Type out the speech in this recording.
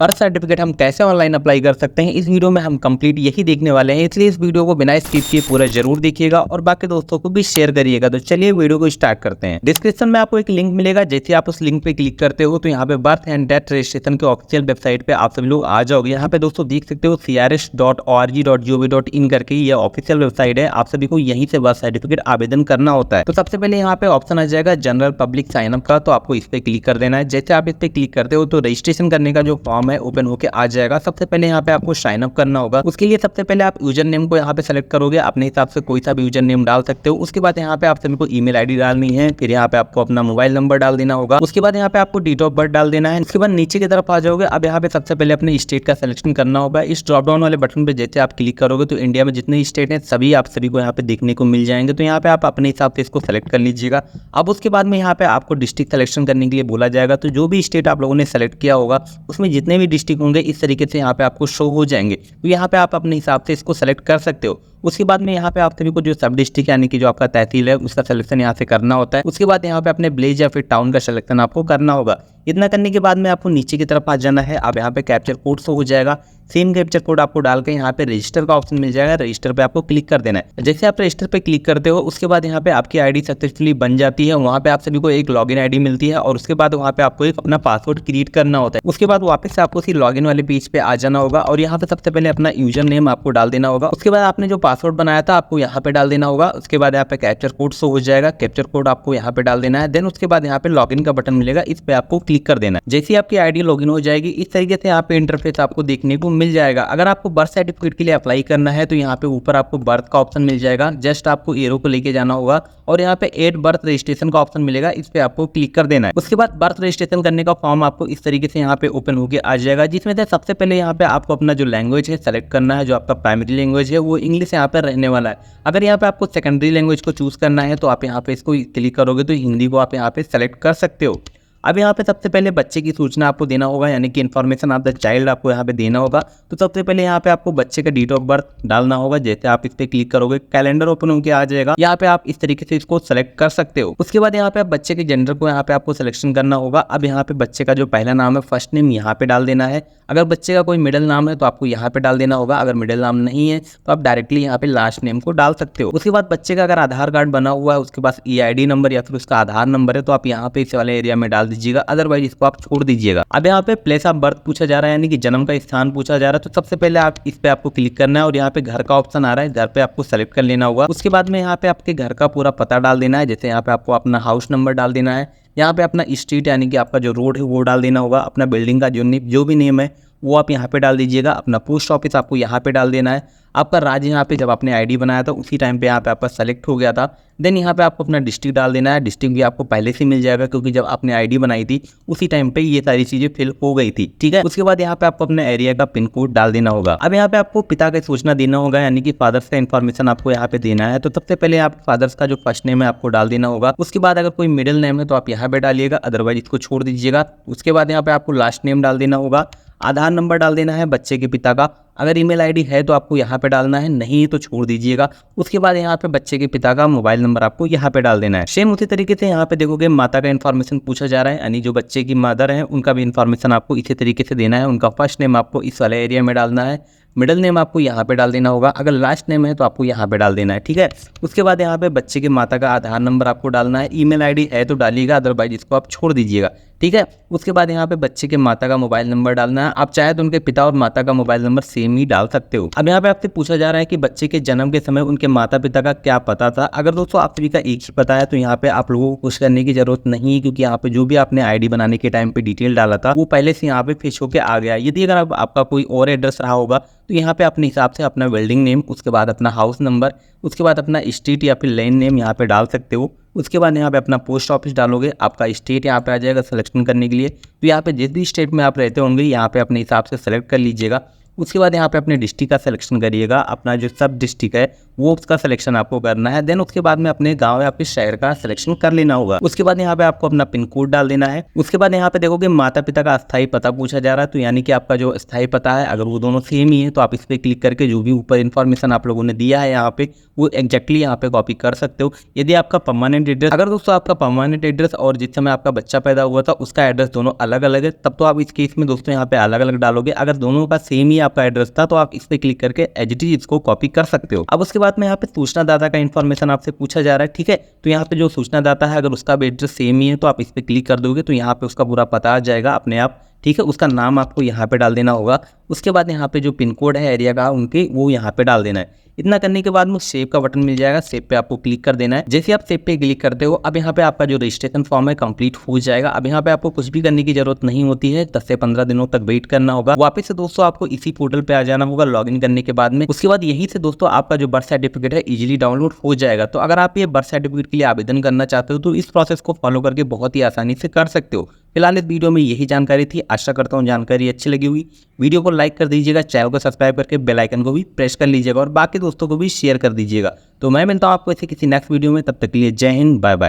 Birth certificate हम कैसे online apply कर सकते हैं, इस वीडियो में हम कंप्लीट यही देखने वाले हैं, इसलिए इस वीडियो को बिना स्किप किए पूरा जरूर देखिएगा और बाकी दोस्तों को भी शेयर करिएगा। तो चलिए वीडियो को स्टार्ट करते हैं। डिस्क्रिप्शन में आपको एक लिंक मिलेगा, जैसे आप उस लिंक पे क्लिक करते हो तो यहाँ पे बर्थ एंड डेथ रजिस्ट्रेशन के ऑफिशियल वेबसाइट पे आप सभी लोग आ जाओगे। यहाँ पे दोस्तों देख सकते हो crs.org.gov.in करके ये ऑफिशियल वेबसाइट है। आप सभी को यहीं से बर्थ सर्टिफिकेट आवेदन करना होता है। तो सबसे पहले यहाँ पे ऑप्शन आ जाएगा जनरल पब्लिक साइन अप का, तो आपको इस पे क्लिक कर देना है। जैसे आप इस पे क्लिक करते हो तो रजिस्ट्रेशन करने का जो फॉर्म है ओपन होकर आ जाएगा। सबसे पहले यहाँ पे आपको साइन अप करना होगा। उसके लिए सबसे पहले आप यूजर नेम को यहाँ पे सेलेक्ट करोगे, अपने हिसाब से कोई सा भी यूजर नेम डाल सकते हो। उसके बाद यहाँ पे आप सभी को ईमेल आईडी डालनी है, फिर यहाँ पे आपको अपना मोबाइल नंबर डाल देना होगा। उसके बाद यहाँ पे आपको डेट ऑफ बर्थ डाल देना है। उसके बाद नीचे की तरफ आ जाओगे। अब यहाँ पे सबसे पहले अपने स्टेट का सिलेक्शन करना होगा। इस ड्रॉप डाउन वाले बटन पे जैसे आप क्लिक करोगे तो इंडिया में जितने स्टेट हैं सभी आप सभी को यहाँ पे देखने को मिल जाएंगे। तो यहाँ पे आप अपने हिसाब से इसको सेलेक्ट कर लीजिएगा। अब उसके बाद में यहाँ पे आपको डिस्ट्रिक्ट सिलेक्शन करने के लिए बोला जाएगा। तो जो भी स्टेट आप लोगों ने सेलेक्ट किया होगा उसमें जितने भी डिस्ट्रिक्ट होंगे इस तरीके से यहाँ पे आपको शो हो जाएंगे। तो यहाँ पे आप अपने हिसाब से इसको सेलेक्ट कर सकते हो। उसके बाद में यहाँ पे आप सभी को जो सब डिस्ट्रिक्ट यानी कि जो आपका तहसील है उसका सिलेक्शन यहाँ से करना होता है। उसके बाद यहाँ पे अपने विलेज या फिर टाउन का सिलेक्शन आपको करना होगा। इतना करने के बाद में आपको नीचे की तरफ आ जाना है। अब यहाँ पे कैप्चर कोड शो हो जाएगा। सेम कैप्चर कोड आपको डाल के यहाँ पे रजिस्टर का ऑप्शन मिल जाएगा। रजिस्टर पे आपको क्लिक कर देना है। जैसे आप रजिस्टर पे क्लिक करते हो उसके बाद यहाँ पे आपकी आईडी सक्सेसफुली बन जाती है। वहाँ पे आप सभी को एक लॉगिन आईडी मिलती है और उसके बाद वहाँ पे आपको एक अपना पासवर्ड क्रिएट करना होता है। उसके बाद वापस से आपको उसी लॉगिन वाले पेज पे आ जाना होगा और यहाँ पे सबसे पहले अपना यूजर नेम आपको डाल देना होगा। उसके बाद आपने जो पासवर्ड बनाया था आपको यहाँ पे डाल देना होगा। उसके बाद यहाँ पे कैप्चर कोड शो हो जाएगा। कैप्चर कोड आपको यहाँ पे डाल देना है। देन उसके बाद यहाँ पे लॉगिन का बटन मिलेगा, इस पे आपको क्लिक कर देना है। जैसे आपकी आईडी लॉगिन हो जाएगी इस तरीके से यहाँ पे इंटरफेस आपको देखने को मिल जाएगा। अगर आपको बर्थ सर्टिफिकेट के लिए अप्लाई करना है तो यहाँ पे ऊपर आपको बर्थ का ऑप्शन मिल जाएगा। जस्ट आपको एरो को लेके जाना होगा और यहाँ पे एड बर्थ रजिस्ट्रेशन का ऑप्शन मिलेगा, इस पे आपको क्लिक कर देना है। उसके बाद बर्थ रजिस्ट्रेशन करने का फॉर्म आपको इस तरीके से यहाँ पे ओपन होके आ जाएगा, जिसमें से सबसे पहले यहाँ पे आपको अपना जो लैंग्वेज है सेलेक्ट करना है। जो आपका प्राइमरी लैंग्वेज है वो इंग्लिश यहाँ पे रहने वाला है। अगर यहाँ पे आपको सेकेंडरी लैंग्वेज को चूज करना है तो आप यहाँ पे इसको क्लिक करोगे तो हिंदी को आप यहाँ पे सेलेक्ट कर सकते हो। अब यहाँ पे सबसे पहले बच्चे की सूचना आपको देना होगा, यानी कि इन्फॉर्मेशन ऑफ द चाइल्ड आपको यहाँ पे देना होगा। तो सबसे पहले यहाँ पे आपको बच्चे का डेट ऑफ बर्थ डालना होगा। जैसे आप इस पे क्लिक करोगे कैलेंडर ओपन होकर आ जाएगा। यहाँ पे आप इस तरीके से इसको सेलेक्ट कर सकते हो। उसके बाद यहाँ पे आप बच्चे के जेंडर को यहाँ पे आपको सिलेक्शन करना होगा। अब यहाँ पे बच्चे का जो पहला नाम है फर्स्ट नेम यहाँ पे डाल देना है। अगर बच्चे का कोई मिडिल नाम है तो आपको यहाँ पे डाल देना होगा। अगर मिडिल नाम नहीं है तो आप डायरेक्टली यहाँ पे लास्ट नेम को डाल सकते हो। उसके बाद बच्चे का अगर आधार कार्ड बना हुआ है उसके पास EID नंबर या फिर उसका आधार नंबर है तो आप यहाँ पे इस वाले एरिया में डाल दीजिएगा, अदरवाइज इसको आप छोड़ दीजिएगा। अब यहाँ पे प्लेस ऑफ बर्थ पूछा जा रहा है, यानी कि जन्म का स्थान पूछा जा रहा है। तो सबसे पहले आप इस पे आपको क्लिक करना है और यहाँ पे घर का ऑप्शन आ रहा है, घर पे आपको सेलेक्ट कर लेना होगा। उसके बाद में यहाँ पे आपके घर का पूरा पता डाल देना है। जैसे यहाँ पे आपको अपना हाउस नंबर डाल देना है। यहाँ पे अपना स्ट्रीट यानी कि आपका जो रोड है वो डाल देना होगा। अपना बिल्डिंग का जो भी नेम है वो आप यहाँ पे डाल दीजिएगा। अपना पोस्ट ऑफिस आपको यहाँ पे डाल देना है। आपका राज्य यहाँ पे जब आपने आईडी बनाया था उसी टाइम पे यहाँ पे आपका सेलेक्ट हो गया था। देन यहाँ पे आपको अपना डिस्ट्रिक्ट डाल देना है। डिस्ट्रिक्ट भी आपको पहले से मिल जाएगा क्योंकि जब आपने आईडी बनाई थी उसी टाइम पे ये सारी चीजें फिल हो गई थी, ठीक है। उसके बाद यहाँ पे आपको अपने एरिया का पिन कोड डाल देना होगा। अब यहाँ पे आपको पिता का सूचना देना होगा, यानी कि फादर्स का इन्फॉर्मेशन आपको यहाँ पे देना है। तो सबसे पहले आप फादर्स का जो फर्स्ट नेम है आपको डाल देना होगा। उसके बाद अगर कोई मिडिल नेम है तो आप यहाँ पे डालिएगा, अदरवाइज इसको छोड़ दीजिएगा। उसके बाद यहाँ पे आपको लास्ट नेम डाल देना होगा। आधार नंबर डाल देना है बच्चे के पिता का। अगर ईमेल आईडी है तो आपको यहाँ पे डालना है, नहीं तो छोड़ दीजिएगा। उसके बाद यहाँ पे बच्चे के पिता का मोबाइल नंबर आपको यहाँ पे डाल देना है। सेम उसी तरीके से यहाँ पे देखोगे माता का इन्फॉर्मेशन पूछा जा रहा है, यानी जो बच्चे की मदर है उनका भी इन्फॉर्मेशन आपको इसी तरीके से देना है। उनका फर्स्ट नेम आपको इस वाले एरिया में डालना है, मिडिल नेम आपको यहाँ पे डाल देना होगा। अगर लास्ट नेम है तो आपको यहाँ पे डाल देना है, ठीक है। उसके बाद यहाँ पे बच्चे के माता का आधार नंबर आपको डालना है। ईमेल आईडी है तो डालिएगा, अदरवाइज इसको आप छोड़ दीजिएगा, ठीक है। उसके बाद यहाँ पे बच्चे के माता का मोबाइल नंबर डालना है। आप चाहे तो उनके पिता और माता का मोबाइल नंबर सेम ही डाल सकते हो। अब यहाँ पे आपसे पूछा जा रहा है कि बच्चे के जन्म के समय उनके माता पिता का क्या पता था। अगर दोस्तों आप सभी का एक ही पता है तो यहाँ पे आप लोगों को कुछ करने की जरूरत नहीं है, क्योंकि यहाँ पे जो भी आपने आईडी बनाने के टाइम पे डिटेल डाला था वो पहले से यहाँ पे फिक्स होके आ गया। यदि अगर आपका कोई और एड्रेस रहा होगा तो यहाँ पे अपने हिसाब से अपना बिल्डिंग नेम, उसके बाद अपना हाउस नंबर, उसके बाद अपना स्ट्रीट या फिर लेन नेम यहाँ पे डाल सकते हो। उसके बाद यहाँ पे अपना पोस्ट ऑफिस डालोगे, आपका स्टेट यहाँ पे आ जाएगा सिलेक्शन करने के लिए। तो यहाँ पे जिस भी स्टेट में आप रहते होंगे यहाँ पे अपने हिसाब से सेलेक्ट कर लीजिएगा। उसके बाद यहाँ पे अपने डिस्ट्रिक्ट का सिलेक्शन करिएगा, अपना जो सब डिस्ट्रिक्ट है वो उसका सिलेक्शन आपको करना है। देन उसके बाद में अपने गांव या फिर शहर का सिलेक्शन कर लेना होगा। उसके बाद यहाँ पे आपको अपना पिन कोड डाल देना है। उसके बाद यहाँ पे देखोगे माता पिता का अस्थायी पता पूछा जा रहा है, तो यानी कि आपका जो अस्थायी पता है अगर वो दोनों सेम ही है तो आप इस पर क्लिक करके जो भी ऊपर इन्फॉर्मेशन आप लोगों ने दिया है यहाँ पे वो एग्जैक्टली यहाँ पे कॉपी कर सकते हो। यदि आपका परमानेंट एड्रेस, अगर दोस्तों आपका परमानेंट एड्रेस और जिस समय आपका बच्चा पैदा हुआ था उसका एड्रेस दोनों अलग अलग है, तब तो आप इस केस में दोस्तों यहाँ पे अलग अलग डालोगे। अगर दोनों का सेम ही आपका एड्रेस था तो आप इस पे क्लिक करके एज इट इज इसको कॉपी कर सकते हो। अब उसके बाद में यहाँ पे सूचना दाता का इन्फॉर्मेशन आपसे पूछा जा रहा है, ठीक है। तो यहाँ पे जो सूचना दाता है अगर उसका भी एड्रेस सेम ही है तो आप इस पे क्लिक कर दोगे तो यहाँ पे उसका पूरा पता आ जाएगा अपने आप, ठीक है। उसका नाम आपको यहाँ पे डाल देना होगा। उसके बाद यहाँ पे जो पिन कोड है एरिया का उनके वो यहाँ पे डाल देना है। इतना करने के बाद में सेव का बटन मिल जाएगा, सेव पे आपको क्लिक कर देना है। जैसे आप सेव पे क्लिक करते हो अब यहाँ पे आपका जो रजिस्ट्रेशन फॉर्म है कंप्लीट हो जाएगा। अब यहाँ पे आपको कुछ भी करने की जरूरत नहीं होती है, 10 से 15 दिनों तक वेट करना होगा। वापस से दोस्तों आपको इसी पोर्टल पे आ जाना होगा लॉगिन करने के बाद में। उसके बाद यहीं से दोस्तों आपका जो बर्थ सर्टिफिकेट है इजीली डाउनलोड हो जाएगा। तो अगर आप ये बर्थ सर्टिफिकेट के लिए आवेदन करना चाहते हो तो इस प्रोसेस को फॉलो करके बहुत ही आसानी से कर सकते हो। फिलहाल इस वीडियो में यही जानकारी थी, आशा करता हूँ जानकारी अच्छी लगी हुई। वीडियो को लाइक कर दीजिएगा, चैनल को सब्सक्राइब करके बेल आइकन को भी प्रेस कर लीजिएगा और बाकी दोस्तों को भी शेयर कर दीजिएगा। तो मैं मिलता हूँ आपको ऐसे किसी नेक्स्ट वीडियो में, तब तक के लिए जय हिंद, बाय बाय।